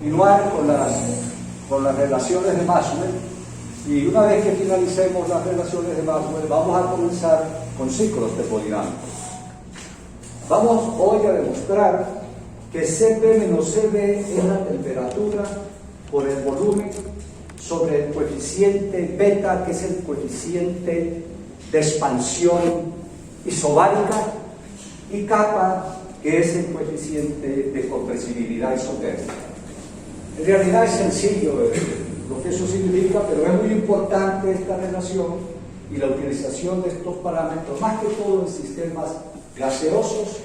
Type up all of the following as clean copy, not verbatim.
continuar con las relaciones de Maxwell, y una vez que finalicemos las relaciones de Maxwell vamos a comenzar con ciclos termodinámicos. Vamos hoy a demostrar que Cp menos Cv es la temperatura por el volumen sobre el coeficiente beta, que es el coeficiente de expansión isobárica, y kappa, que es el coeficiente de compresibilidad isotérmica. En realidad es sencillo lo que eso significa, pero es muy importante esta relación y la utilización de estos parámetros, más que todo en sistemas gaseosos,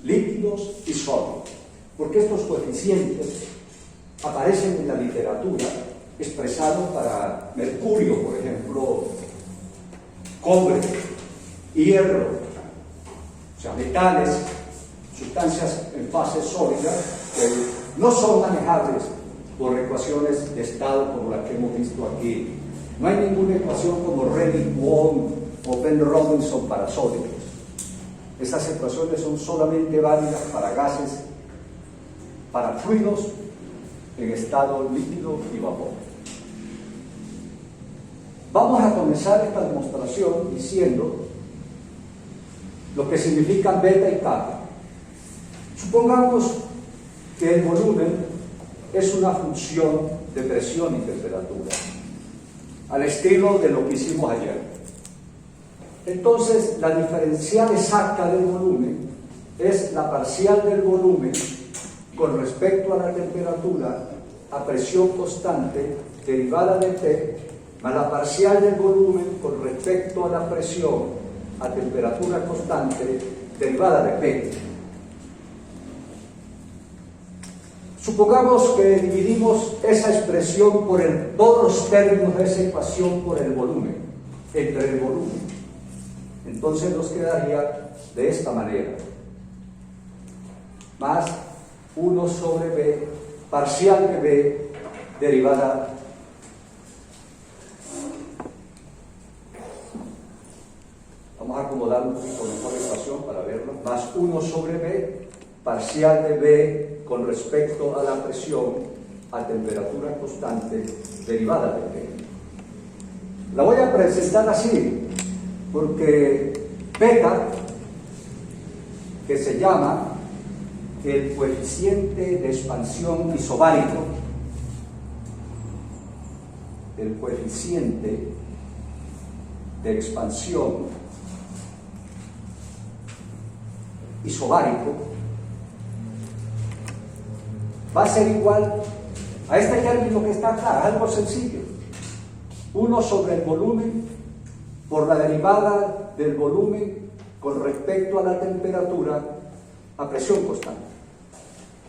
líquidos y sólidos, porque estos coeficientes aparecen en la literatura expresados para mercurio, por ejemplo, cobre, hierro, o sea, metales, sustancias en fase sólida que no son manejables por ecuaciones de estado como las que hemos visto aquí. No hay ninguna ecuación como Reddick-Wong o Penn-Robinson para sólidos. Estas ecuaciones son solamente válidas para gases, para fluidos en estado líquido y vapor. Vamos a comenzar esta demostración diciendo lo que significan beta y kappa. Supongamos que el volumen es una función de presión y temperatura, al estilo de lo que hicimos ayer. Entonces, la diferencial exacta del volumen es la parcial del volumen con respecto a la temperatura a presión constante derivada de T, más la parcial del volumen con respecto a la presión a temperatura constante derivada de P. Supongamos que dividimos esa expresión por todos los términos de esa ecuación por el volumen, entre el volumen. Entonces nos quedaría de esta manera: más 1 sobre B, parcial de B, derivada vamos a acomodar un poquito mejor la ecuación para verlo, más 1 sobre B, parcial de B con respecto a la presión a temperatura constante derivada de P. La voy a presentar así porque beta, que se llama el coeficiente de expansión isobárico, el coeficiente de expansión isobárico, va a ser igual a este término que está acá, algo sencillo: 1 sobre el volumen por la derivada del volumen con respecto a la temperatura a presión constante.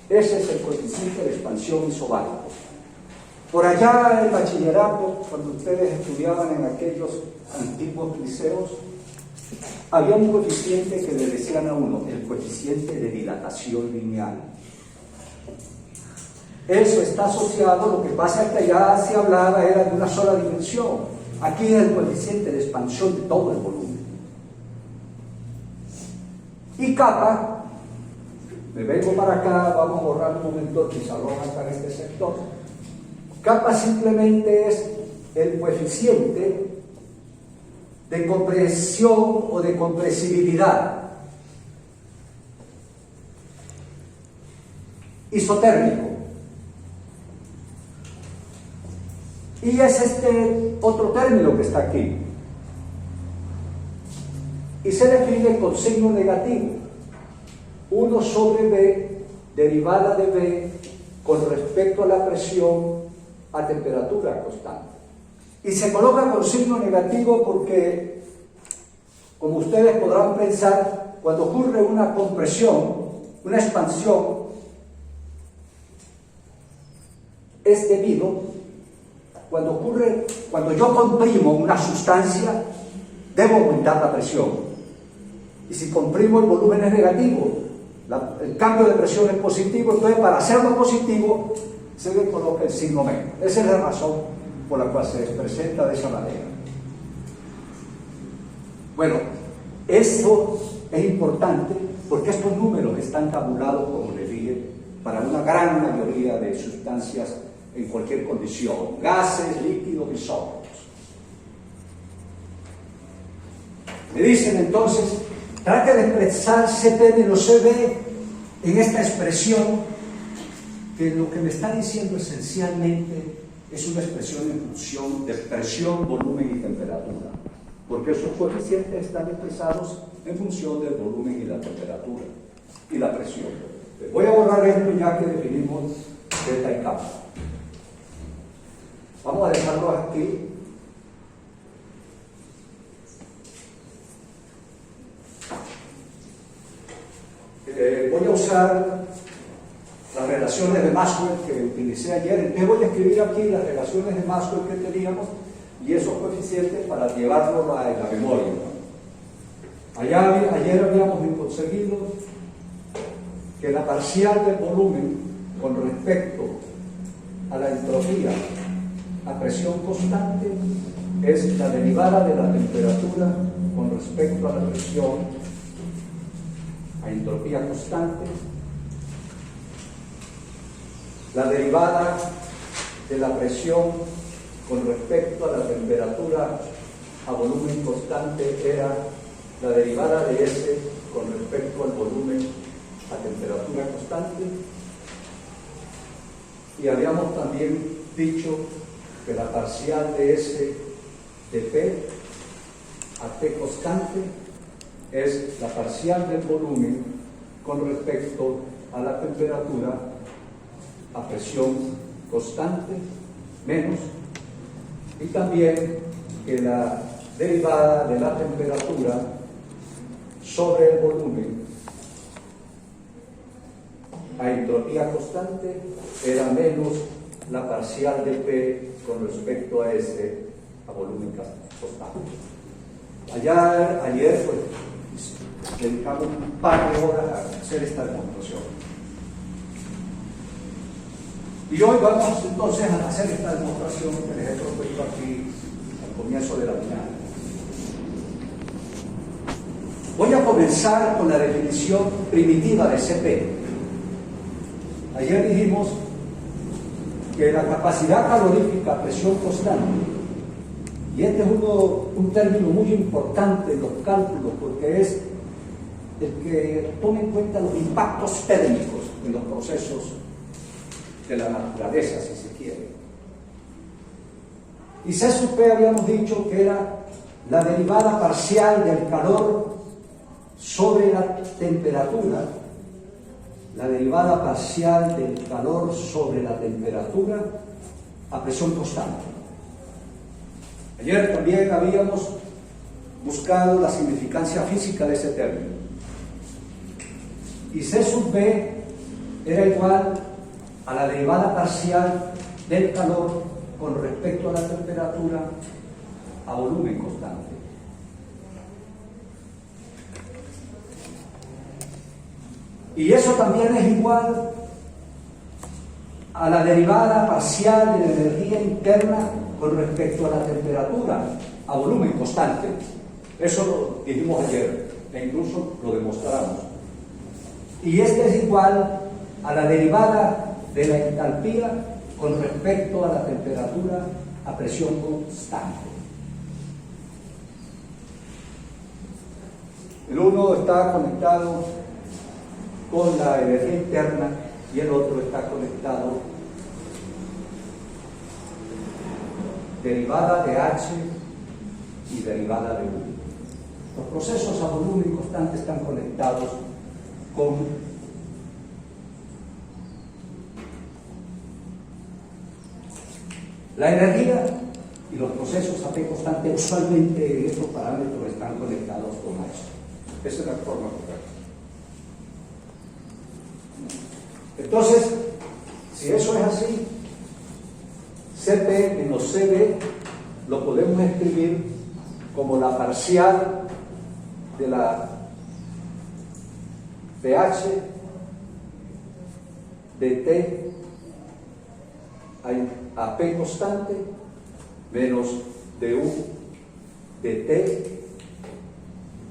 Ese es el coeficiente de expansión isobárico. Por allá en el bachillerato, cuando ustedes estudiaban en aquellos antiguos liceos, había un coeficiente que le decían a uno el coeficiente de dilatación lineal. Eso está asociado, lo que pasa es que allá se hablaba era de una sola dimensión. Aquí es el coeficiente de expansión de todo el volumen. Y kappa, me vengo para acá, vamos a borrar un momento el pizarrón hasta en este sector. Kappa simplemente es el coeficiente de compresión o de compresibilidad isotérmico. Y es este otro término que está aquí. Y se define con signo negativo: 1 sobre B, derivada de B, con respecto a la presión a temperatura constante. Y se coloca con signo negativo porque, como ustedes podrán pensar, cuando ocurre una compresión, una expansión, es debido, cuando yo comprimo una sustancia, debo aumentar la presión. Y si comprimo, el volumen es negativo, el cambio de presión es positivo, entonces para hacerlo positivo se le coloca el signo menos. Esa es la razón por la cual se presenta de esa manera. Bueno, esto es importante porque estos números están tabulados, como les dije, para una gran mayoría de sustancias en cualquier condición, gases, líquidos y sólidos. Me dicen entonces, trate de expresar CP menos CB en esta expresión, que lo que me está diciendo esencialmente es una expresión en función de presión, volumen y temperatura, porque esos coeficientes están expresados en función del volumen y la temperatura y la presión. Voy a borrar esto ya que definimos delta y kappa. Vamos a dejarlo aquí. Voy a usar las relaciones de Maxwell que utilicé ayer. Entonces voy a escribir aquí las relaciones de Maxwell que teníamos y esos coeficientes para llevarlos en la memoria. Ayer habíamos conseguido que la parcial del volumen con respecto a la entropía a presión constante es la derivada de la temperatura con respecto a la presión a entropía constante, la derivada de la presión con respecto a la temperatura a volumen constante era la derivada de S con respecto al volumen a temperatura constante, y habíamos también dicho que la parcial de S de P a T constante es la parcial del volumen con respecto a la temperatura a presión constante menos, y también que la derivada de la temperatura sobre el volumen a entropía constante era menos la parcial de P con respecto a S a volumen constante. Ayer pues, dedicamos un par de horas a hacer esta demostración. Y hoy vamos entonces a hacer esta demostración que les he propuesto aquí al comienzo de la mañana. Voy a comenzar con la definición primitiva de CP. Ayer dijimos que la capacidad calorífica a presión constante, y este es un término muy importante en los cálculos porque es el que toma en cuenta los impactos térmicos en los procesos de la naturaleza, si se quiere. Y C sub P habíamos dicho que era la derivada parcial del calor sobre la temperatura, la derivada parcial del calor sobre la temperatura a presión constante. Ayer también habíamos buscado la significancia física de ese término. Y C sub B era igual a la derivada parcial del calor con respecto a la temperatura a volumen constante. Y eso también es igual a la derivada parcial de la energía interna con respecto a la temperatura a volumen constante. Eso lo dijimos ayer e incluso lo demostramos. Y este es igual a la derivada de la entalpía con respecto a la temperatura a presión constante. El uno está conectado con la energía interna y el otro está conectado derivada de H y derivada de U. Los procesos a volumen constante están conectados con la energía, y los procesos a P constante usualmente estos parámetros están conectados con H. Esa es la forma correcta. Entonces, si eso es así, CP menos CB lo podemos escribir como la parcial de la pH de T a P constante menos du de T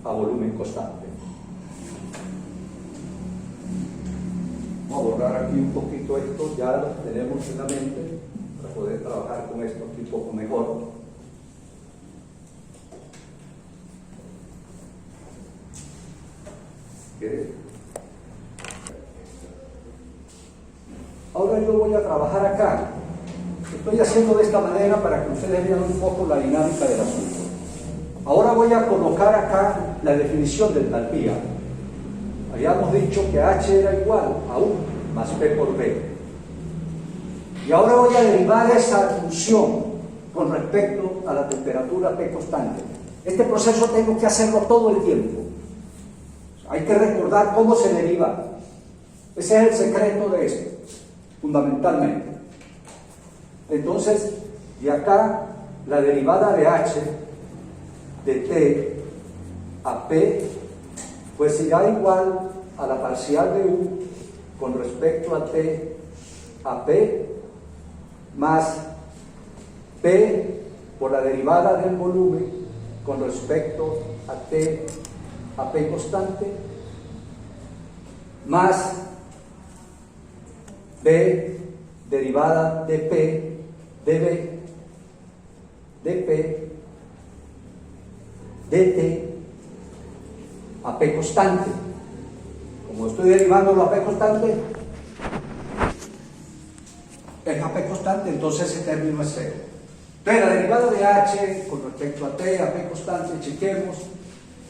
a volumen constante. a borrar aquí un poquito esto, ya lo tenemos en la mente para poder trabajar con esto aquí un poco mejor. ¿Qué? Ahora yo voy a trabajar acá. Estoy haciendo de esta manera para que ustedes vean un poco la dinámica del asunto. Ahora voy a colocar acá la definición de entalpía. Habíamos dicho que H era igual a U más P por B. Y ahora voy a derivar esa función con respecto a la temperatura P constante. Este proceso tengo que hacerlo todo el tiempo. Hay que recordar cómo se deriva. Ese es el secreto de esto, fundamentalmente. Entonces, de acá, la derivada de H de T a P, pues irá igual a la parcial de U con respecto a T a P, más P por la derivada del volumen con respecto a T a P constante, más B derivada de P de B de P de T a P constante. Como estoy derivándolo a P constante, es a P constante, entonces ese término es cero. Entonces la derivada de H con respecto a T a P constante, chequemos,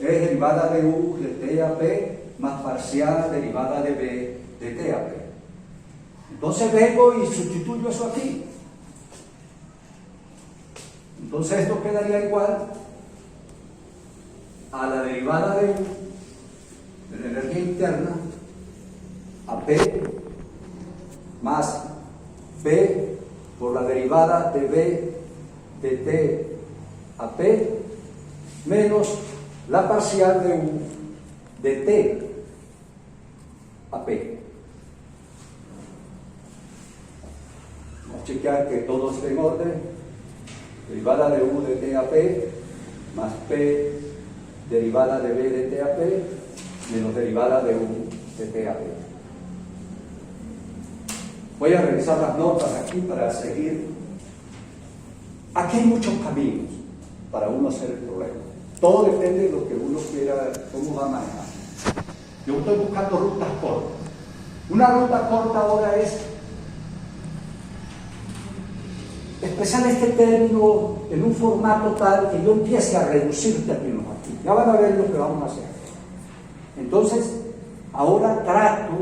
es derivada de U de T a P más parcial derivada de B de T a P. Entonces vengo y sustituyo eso aquí. Entonces esto quedaría igual a la derivada de U de la energía interna a P más B por la derivada de B de T a P menos la parcial de U de T a P. Vamos a chequear que todo esté en orden. Derivada de U de T a P más P derivada de B de T a P menos derivada de U de T a P. Voy a revisar las notas aquí para seguir. Aquí hay muchos caminos para uno hacer el problema. Todo depende de lo que uno quiera, cómo va a manejar. Yo estoy buscando rutas cortas. Una ruta corta ahora es expresar este término en un formato tal que yo empiece a reducir términos aquí. Ya van a ver lo que vamos a hacer. Entonces, ahora trato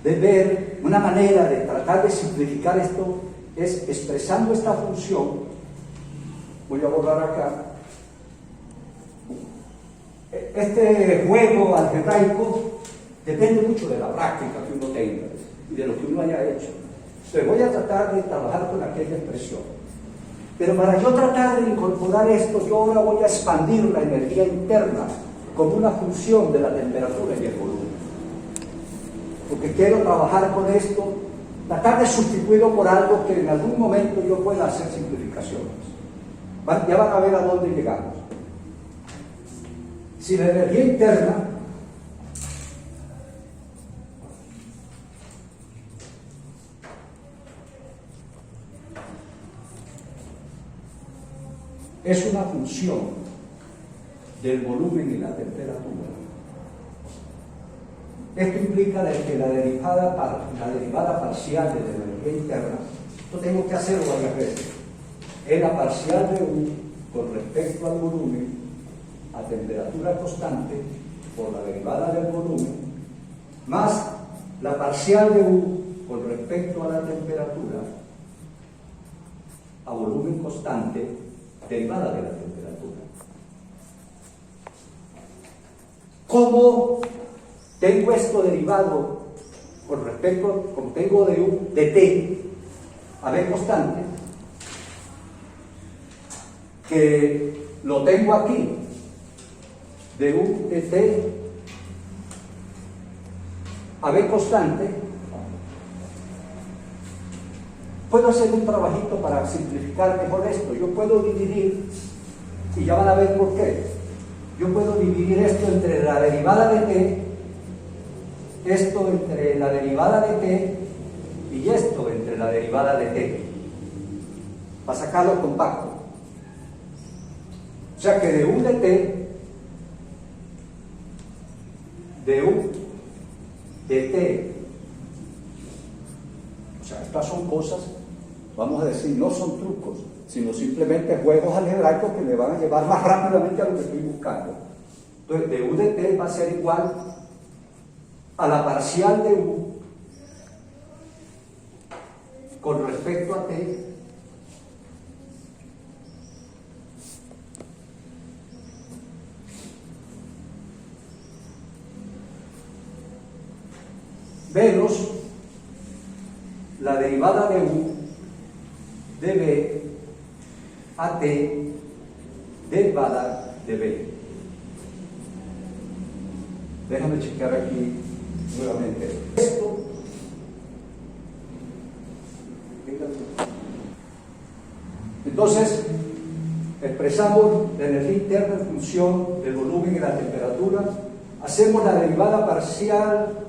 de ver una manera de tratar de simplificar esto, es expresando esta función. Voy a borrar acá. Este juego algebraico depende mucho de la práctica que uno tenga y de lo que uno haya hecho. Entonces voy a tratar de trabajar con aquella expresión. Pero para yo tratar de incorporar esto, yo ahora voy a expandir la energía interna como una función de la temperatura y el volumen. Porque quiero trabajar con esto, tratar de sustituirlo por algo que en algún momento yo pueda hacer simplificaciones. Ya van a ver a dónde llegamos. Si la energía interna es una función del volumen y la temperatura, esto implica que la derivada parcial de la energía interna, esto tengo que hacerlo varias veces, es la parcial de U con respecto al volumen a temperatura constante por la derivada del volumen, más la parcial de U con respecto a la temperatura a volumen constante derivada de la temperatura. ¿Cómo tengo esto derivado con respecto, como tengo de U de T a B constante, que lo tengo aquí de U de T a B constante? Puedo hacer un trabajito para simplificar mejor esto. Yo puedo dividir, y ya van a ver por qué. Yo puedo dividir esto entre la derivada de T esto entre la derivada de t y esto entre la derivada de t, para sacarlo compacto. O sea que de u de t, de u de t, o sea, estas son cosas, vamos a decir, no son trucos, sino simplemente juegos algebraicos que me van a llevar más rápidamente a lo que estoy buscando. Entonces, de u de t va a ser igual a la parcial de u con respecto a t menos la derivada de u de b a t derivada de b. Déjame checar aquí nuevamente esto. Entonces, expresamos la energía interna en función del volumen y la temperatura, hacemos la derivada parcial,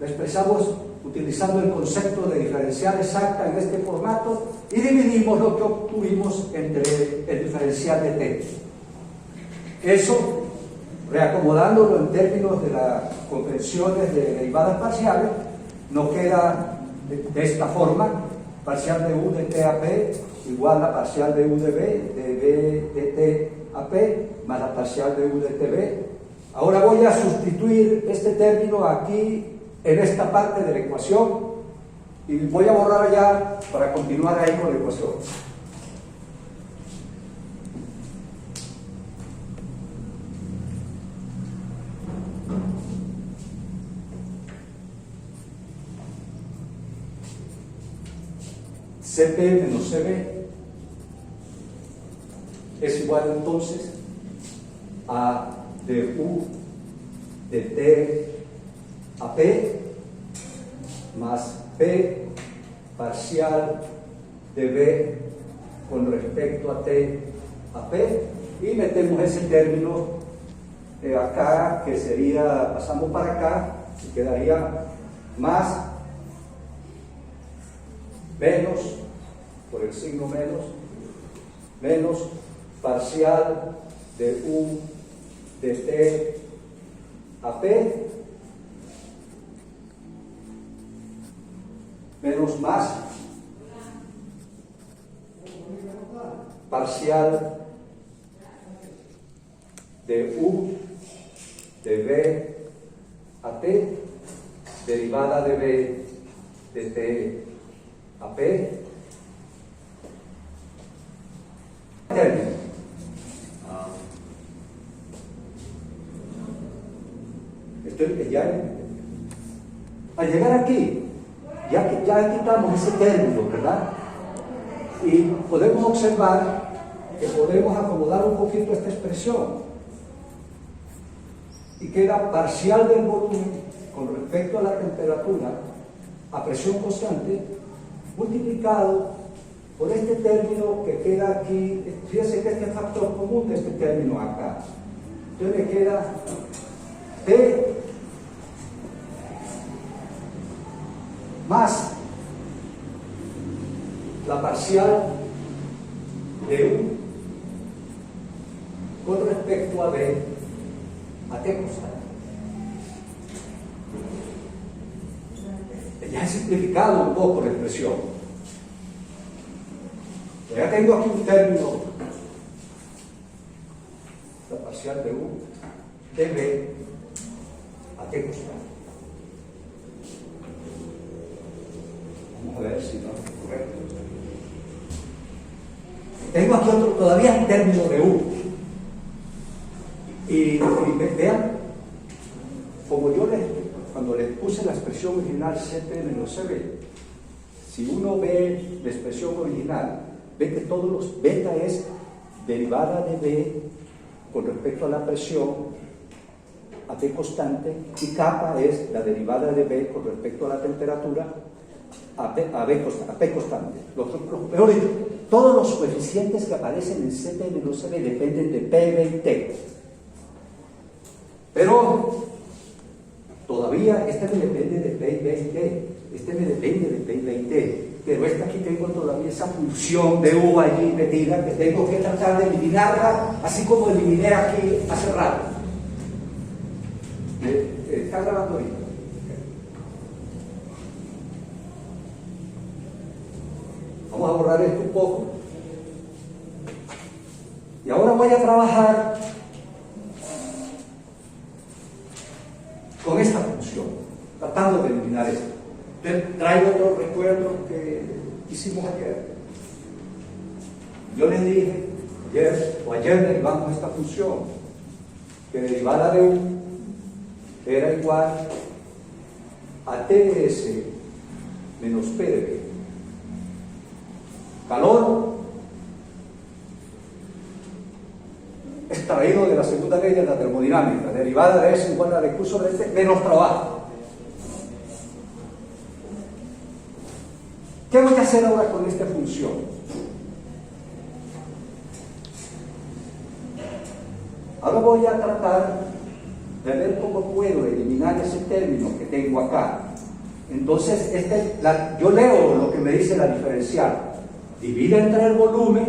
la expresamos utilizando el concepto de diferencial exacta en este formato y dividimos lo que obtuvimos entre el diferencial de t. Eso, reacomodándolo en términos de las convenciones de derivadas parciales, nos queda de esta forma: parcial de u de t a p igual a parcial de u de b de t a p más la parcial de u de tb. Ahora voy a sustituir este término aquí en esta parte de la ecuación y voy a borrar allá para continuar ahí con la ecuación. Cp menos Cb es igual entonces a de u de t a p más p parcial de b con respecto a t a p, y metemos ese término acá, que sería, pasamos para acá y quedaría más menos, por el signo menos parcial de u de t a p menos más parcial de u de b a t derivada de b de t a p término. Al llegar aquí, ya quitamos ese término, ¿verdad? Y podemos observar que podemos acomodar un poquito esta expresión y queda parcial del volumen con respecto a la temperatura a presión constante multiplicado por este término que queda aquí. Fíjense que este factor común de este término acá, entonces me queda P más la parcial de U con respecto a B a T constante. Ya he simplificado un poco la expresión. Ya tengo aquí un término, la parcial de U de B a T constante. Vamos a ver si no es correcto. Tengo aquí otro, todavía un término de U. Y vean, como yo cuando les puse la expresión original Cp menos Cb, si uno ve la expresión original, ve que todos los beta es derivada de B con respecto a la presión a T constante, y kappa es la derivada de B con respecto a la temperatura a P constante. Mejor dicho, todos los coeficientes que aparecen en Cp menos Cb dependen de P, B y T. Pero todavía teoría, este me depende de P y B y T, este me depende de P y B y T, pero esta aquí tengo todavía esa función de U allí metida que tengo que tratar de eliminarla, así como eliminé aquí hace rato. ¿Está grabando ahorita? Vamos a borrar esto un poco. Y ahora voy a trabajar con esta función, tratando de eliminar esto. Traigo otro recuerdo que hicimos ayer. Yo les dije ayer derivamos esta función, que derivada de U era igual a TS menos P de B. Calor extraído de la segunda ley de la termodinámica, derivada de S igual a la Q sobre T menos trabajo. ¿Qué voy a hacer ahora con esta función? Ahora voy a tratar de ver cómo puedo eliminar ese término que tengo acá. Entonces, yo leo lo que me dice la diferencial. Divide entre el volumen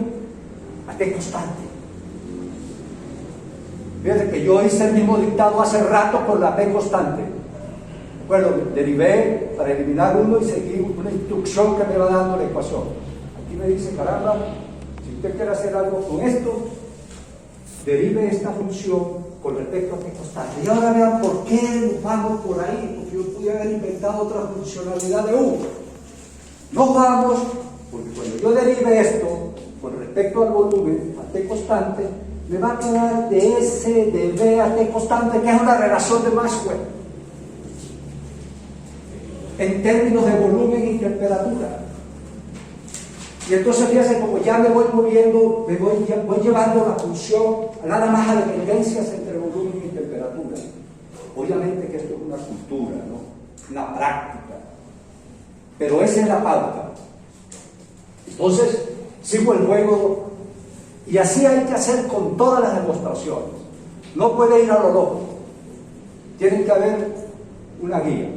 a T constante. Fíjense que yo hice el mismo dictado hace rato con la P constante. Bueno, derivé para eliminar uno y seguí una instrucción que me va dando la ecuación. Aquí me dice, caramba, si usted quiere hacer algo con esto, derive esta función con respecto a P constante. Y ahora vean por qué nos vamos por ahí, porque yo pude haber inventado otra funcionalidad de U. Nos vamos, porque cuando yo derive esto con respecto al volumen a T constante, me va a quedar de S de B a T constante, que es una relación de Maxwell, en términos de volumen y temperatura. Y entonces fíjense, como ya me voy moviendo, voy llevando la función nada más a dependencias entre volumen y temperatura. Obviamente que esto es una cultura, ¿no? Una práctica, pero esa es la pauta. Entonces sigo el juego, y así hay que hacer con todas las demostraciones. No puede ir a lo loco, tiene que haber una guía.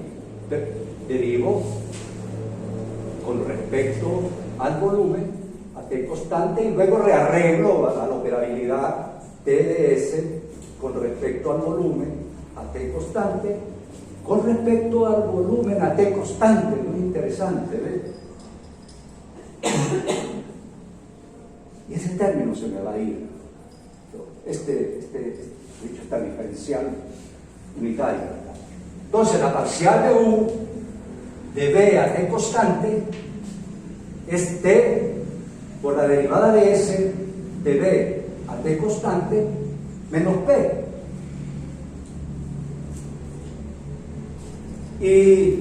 Derivo con respecto al volumen a T constante y luego rearreglo a la operabilidad T de S con respecto al volumen a T constante con respecto al volumen a T constante. Muy interesante, ¿ves? Y ese término se me va a ir. Esta diferencial unitaria. Entonces la parcial de U de B a T constante es T por la derivada de S de B a T constante menos P. Y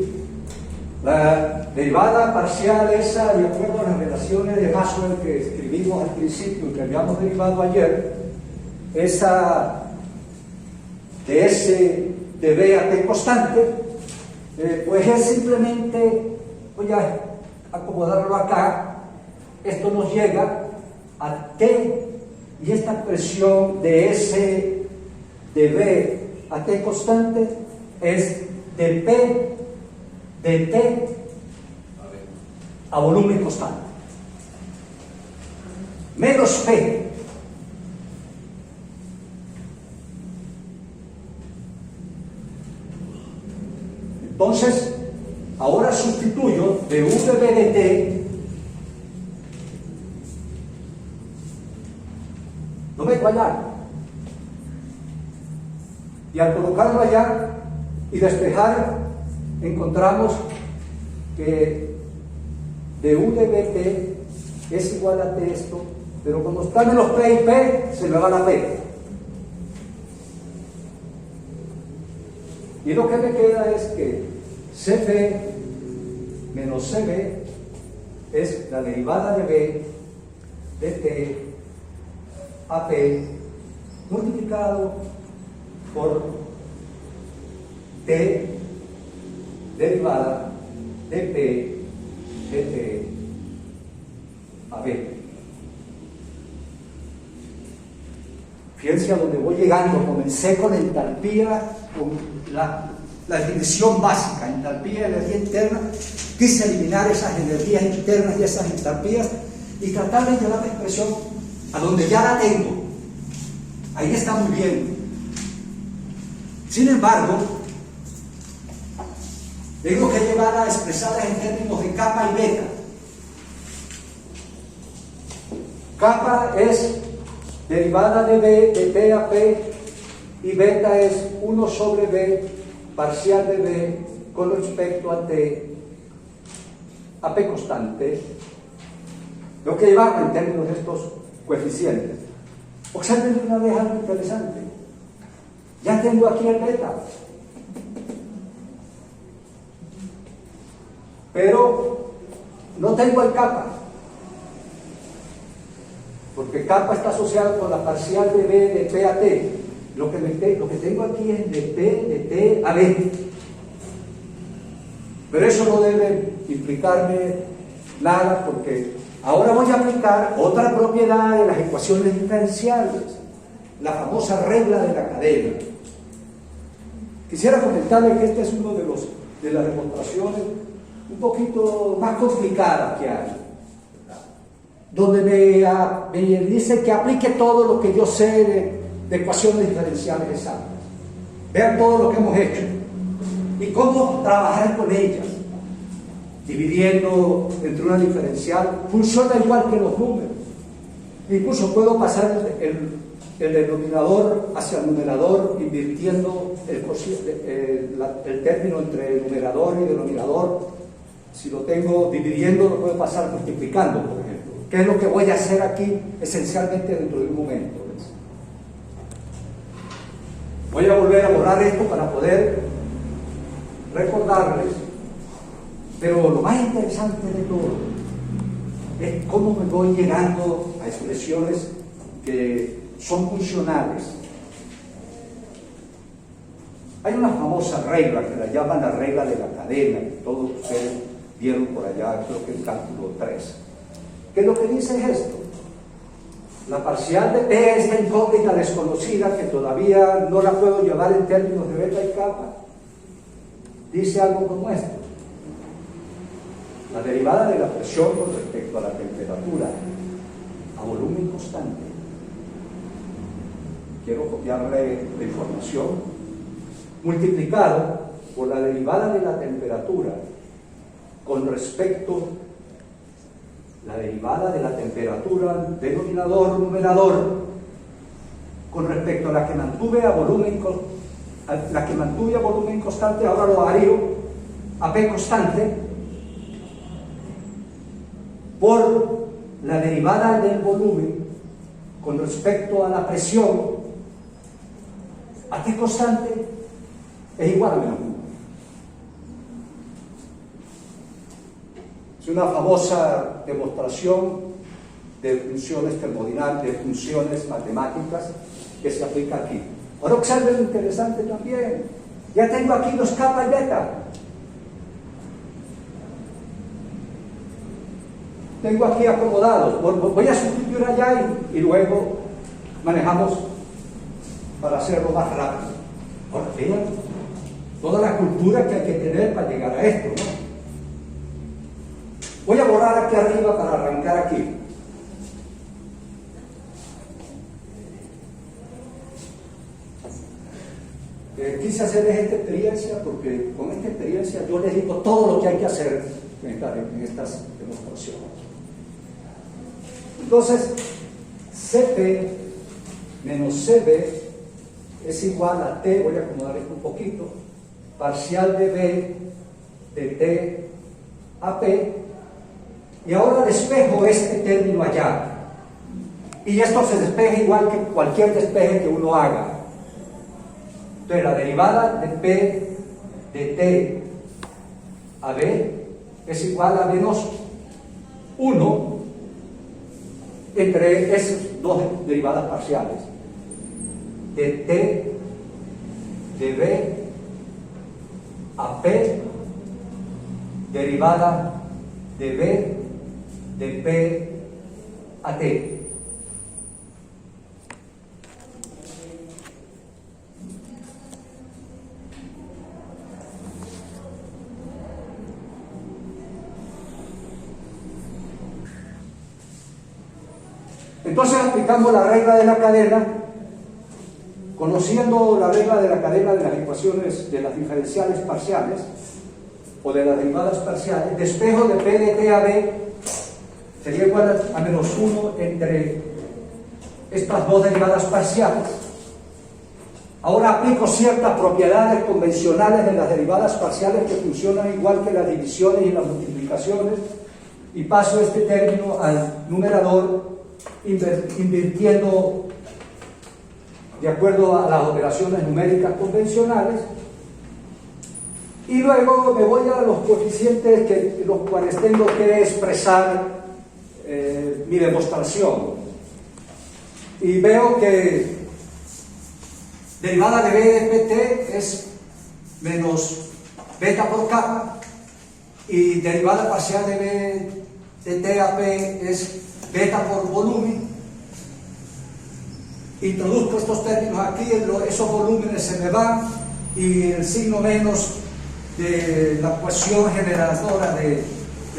la derivada parcial esa, de acuerdo a las relaciones de Maxwell que escribimos al principio y que habíamos derivado ayer, esa de S de B a T constante, pues es simplemente, voy a acomodarlo acá, esto nos llega a T, y esta expresión de S de B a T constante es de P de T a volumen constante menos P. Entonces, ahora sustituyo de U de B de T, no meto allá, y al colocarlo allá y despejar, encontramos que de U de BT es igual a T esto, pero cuando están en los P y P, se me va la P. Y lo que me queda es que CP menos CB es la derivada de B de T a P multiplicado por T derivada de P de T a B. Fíjense a donde voy llegando. Comencé con entalpía, con la la definición básica, entalpía, energía interna, quise eliminar esas energías internas y esas entalpías y tratar de llevar la expresión a donde ya la tengo. Ahí está muy bien. Sin embargo, tengo que llevar a expresarlas en términos de kappa y beta. Kappa es derivada de B, de T a P, y beta es 1 sobre B, parcial de B, con respecto a T, a P constante. Tengo que llevarlo en términos de estos coeficientes. Observen una vez algo interesante. Ya tengo aquí el beta. Pero no tengo el kappa. Porque kappa está asociado con la parcial de B de P a T. Lo que tengo aquí es de P de T a B. Pero eso no debe implicarme nada, porque ahora voy a aplicar otra propiedad de las ecuaciones diferenciales, la famosa regla de la cadena. Quisiera comentarles que este es uno de las demostraciones un poquito más complicadas que hay, donde me dice que aplique todo lo que yo sé de ecuaciones diferenciales exactas. Vean todo lo que hemos hecho y cómo trabajar con ellas, dividiendo entre una diferencial. Funciona igual que los números. Incluso puedo pasar el denominador hacia el numerador, invirtiendo el término entre el numerador y denominador. Si lo tengo dividiendo, lo puedo pasar multiplicando, por ejemplo. ¿Qué es lo que voy a hacer aquí esencialmente dentro de un momento? ¿Ves? Voy a volver a borrar esto para poder recordarles. Pero lo más interesante de todo es cómo me voy llegando a expresiones que son funcionales. Hay una famosa regla que la llaman la regla de la cadena, que todos ustedes vieron por allá, creo que en cálculo 3. ¿Qué es lo que dice es esto? La parcial de P, esta incógnita desconocida, que todavía no la puedo llevar en términos de beta y kappa, dice algo como esto: la derivada de la presión con respecto a la temperatura a volumen constante. Quiero copiarle la información, multiplicado por la derivada de la temperatura con respecto la derivada de la temperatura denominador numerador con respecto a la que mantuve a volumen constante. Ahora lo varío a P constante por la derivada del volumen con respecto a la presión a T constante es igual a menos 1. Es una famosa demostración de funciones termodinámicas, de funciones matemáticas que se aplica aquí. Ahora observen lo interesante también. Ya tengo aquí los kappa y beta. Tengo aquí acomodados. Voy a sustituir allá y luego manejamos para hacerlo más rápido. Ahora vean toda la cultura que hay que tener para llegar a esto, ¿no? Voy a borrar aquí arriba para arrancar aquí. Quise hacerles esta experiencia porque con esta experiencia yo les digo todo lo que hay que hacer en estas demostraciones. Entonces, Cp menos Cb es igual a T, voy a acomodar esto un poquito, parcial de B de T a P. Y ahora despejo este término allá. Y esto se despeja igual que cualquier despeje que uno haga. Entonces la derivada de P de T a B es igual a menos 1 entre esas dos derivadas parciales. De T de B a P, derivada de B de P a T. Entonces aplicamos la regla de la cadena, conociendo la regla de la cadena de las ecuaciones de las diferenciales parciales o de las derivadas parciales. Despejo de P de T a B sería igual a menos 1 entre estas dos derivadas parciales. Ahora aplico ciertas propiedades convencionales de las derivadas parciales que funcionan igual que las divisiones y las multiplicaciones, y paso este término al numerador invirtiendo de acuerdo a las operaciones numéricas convencionales, y luego me voy a los coeficientes los cuales tengo que expresar mi demostración, y veo que derivada de B de pt es menos beta por kappa, y derivada parcial de B de T a P es beta por volumen. Introduzco estos términos aquí, esos volúmenes se me van, y el signo menos de la ecuación generadora de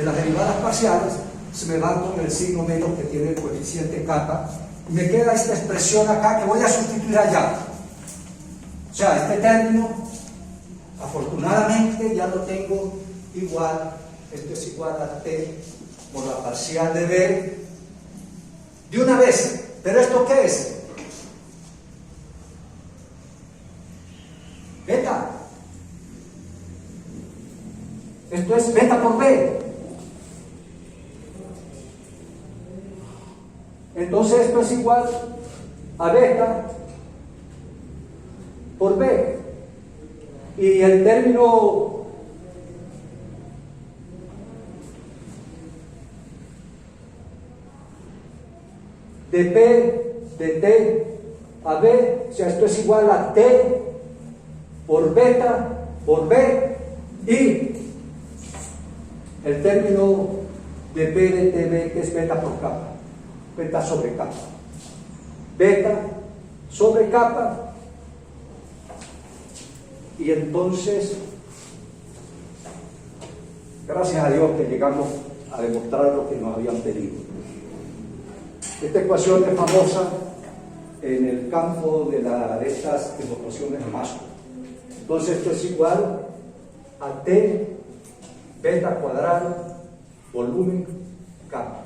las derivadas parciales se me van con el signo menos que tiene el coeficiente kappa, y me queda esta expresión acá que voy a sustituir allá. O sea, este término afortunadamente ya lo tengo igual, esto es igual a T por la parcial de B de una vez. ¿Pero esto qué es? Beta. Esto es beta por B. Entonces esto es igual a beta por B. Y el término de P de T a B, o sea, esto es igual a T por beta por B, y el término de P de TB, que es beta por kappa, beta sobre kappa, beta sobre kappa. Y entonces, gracias a Dios que llegamos a demostrar lo que nos habían pedido. Esta ecuación es famosa en el campo de estas demostraciones de Maxwell. Entonces esto es igual a T beta cuadrado volumen kappa.